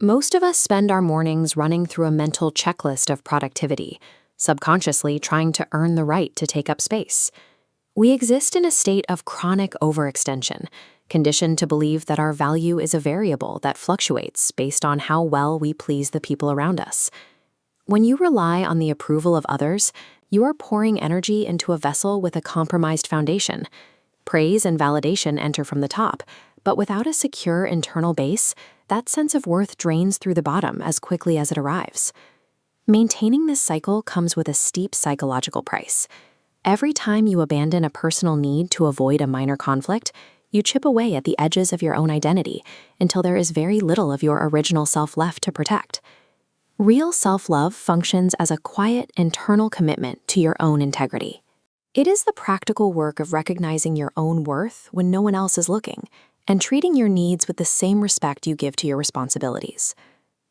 Most of us spend our mornings running through a mental checklist of productivity, subconsciously trying to earn the right to take up space. We exist in a state of chronic overextension, conditioned to believe that our value is a variable that fluctuates based on how well we please the people around us. When you rely on the approval of others, you are pouring energy into a vessel with a compromised foundation. Praise and validation enter from the top, but without a secure internal base, that sense of worth drains through the bottom as quickly as it arrives. Maintaining this cycle comes with a steep psychological price. Every time you abandon a personal need to avoid a minor conflict, you chip away at the edges of your own identity until there is very little of your original self left to protect. Real self-love functions as a quiet, internal commitment to your own integrity. It is the practical work of recognizing your own worth when no one else is looking, and treating your needs with the same respect you give to your responsibilities.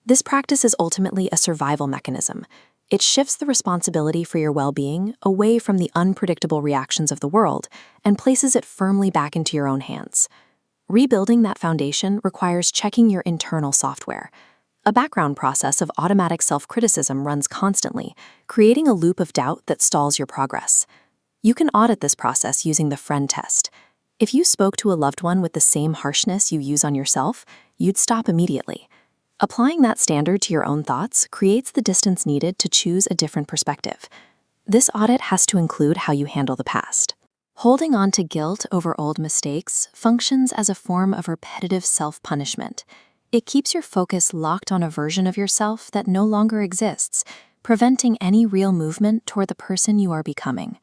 This practice is ultimately a survival mechanism. It shifts the responsibility for your well-being away from the unpredictable reactions of the world and places it firmly back into your own hands. Rebuilding that foundation requires checking your internal software. A background process of automatic self-criticism runs constantly, creating a loop of doubt that stalls your progress. You can audit this process using the friend test. If you spoke to a loved one with the same harshness you use on yourself, you'd stop immediately. Applying that standard to your own thoughts creates the distance needed to choose a different perspective. This audit has to include how you handle the past. Holding on to guilt over old mistakes functions as a form of repetitive self-punishment. It keeps your focus locked on a version of yourself that no longer exists, preventing any real movement toward the person you are becoming.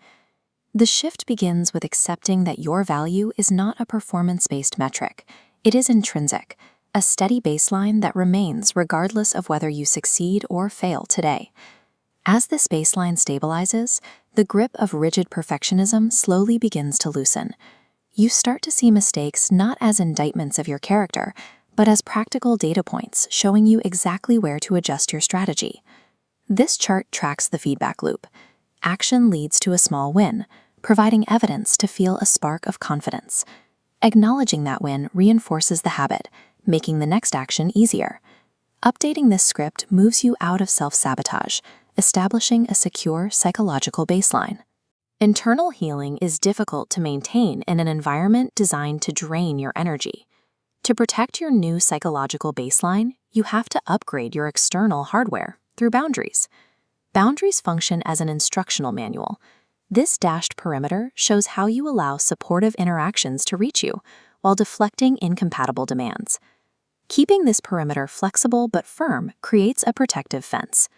The shift begins with accepting that your value is not a performance-based metric. It is intrinsic, a steady baseline that remains regardless of whether you succeed or fail today. As this baseline stabilizes, the grip of rigid perfectionism slowly begins to loosen. You start to see mistakes not as indictments of your character, but as practical data points showing you exactly where to adjust your strategy. This chart tracks the feedback loop. Action leads to a small win, providing evidence to feel a spark of confidence. Acknowledging that win reinforces the habit, making the next action easier. Updating this script moves you out of self-sabotage, establishing a secure psychological baseline. Internal healing is difficult to maintain in an environment designed to drain your energy. To protect your new psychological baseline, you have to upgrade your external hardware through boundaries. Boundaries function as an instructional manual. This dashed perimeter shows how you allow supportive interactions to reach you while deflecting incompatible demands. Keeping this perimeter flexible but firm creates a protective fence.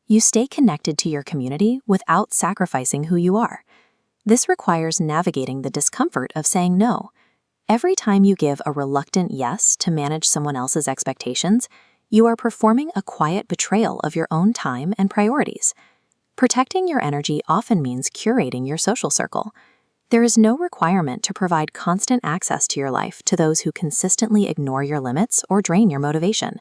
You stay connected to your community without sacrificing who you are. This requires navigating the discomfort of saying no. Every time you give a reluctant yes to manage someone else's expectations, you are performing a quiet betrayal of your own time and priorities. Protecting your energy often means curating your social circle. There is no requirement to provide constant access to your life to those who consistently ignore your limits or drain your motivation.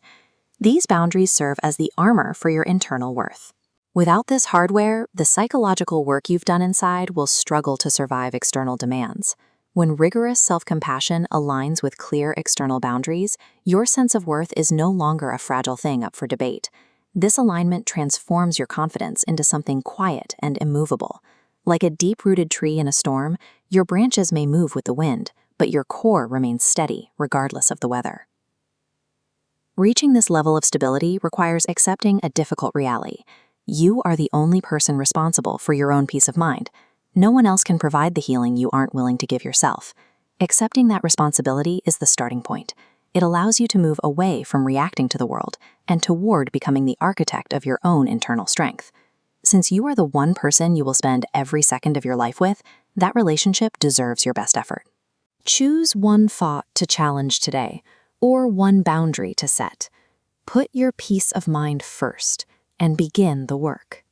These boundaries serve as the armor for your internal worth. Without this hardware, the psychological work you've done inside will struggle to survive external demands. When rigorous self-compassion aligns with clear external boundaries, your sense of worth is no longer a fragile thing up for debate. This alignment transforms your confidence into something quiet and immovable. Like a deep-rooted tree in a storm, your branches may move with the wind, but your core remains steady regardless of the weather. Reaching this level of stability requires accepting a difficult reality. You are the only person responsible for your own peace of mind. No one else can provide the healing you aren't willing to give yourself. Accepting that responsibility is the starting point. It allows you to move away from reacting to the world and toward becoming the architect of your own internal strength. Since you are the one person you will spend every second of your life with, that relationship deserves your best effort. Choose one thought to challenge today, or one boundary to set. Put your peace of mind first and begin the work.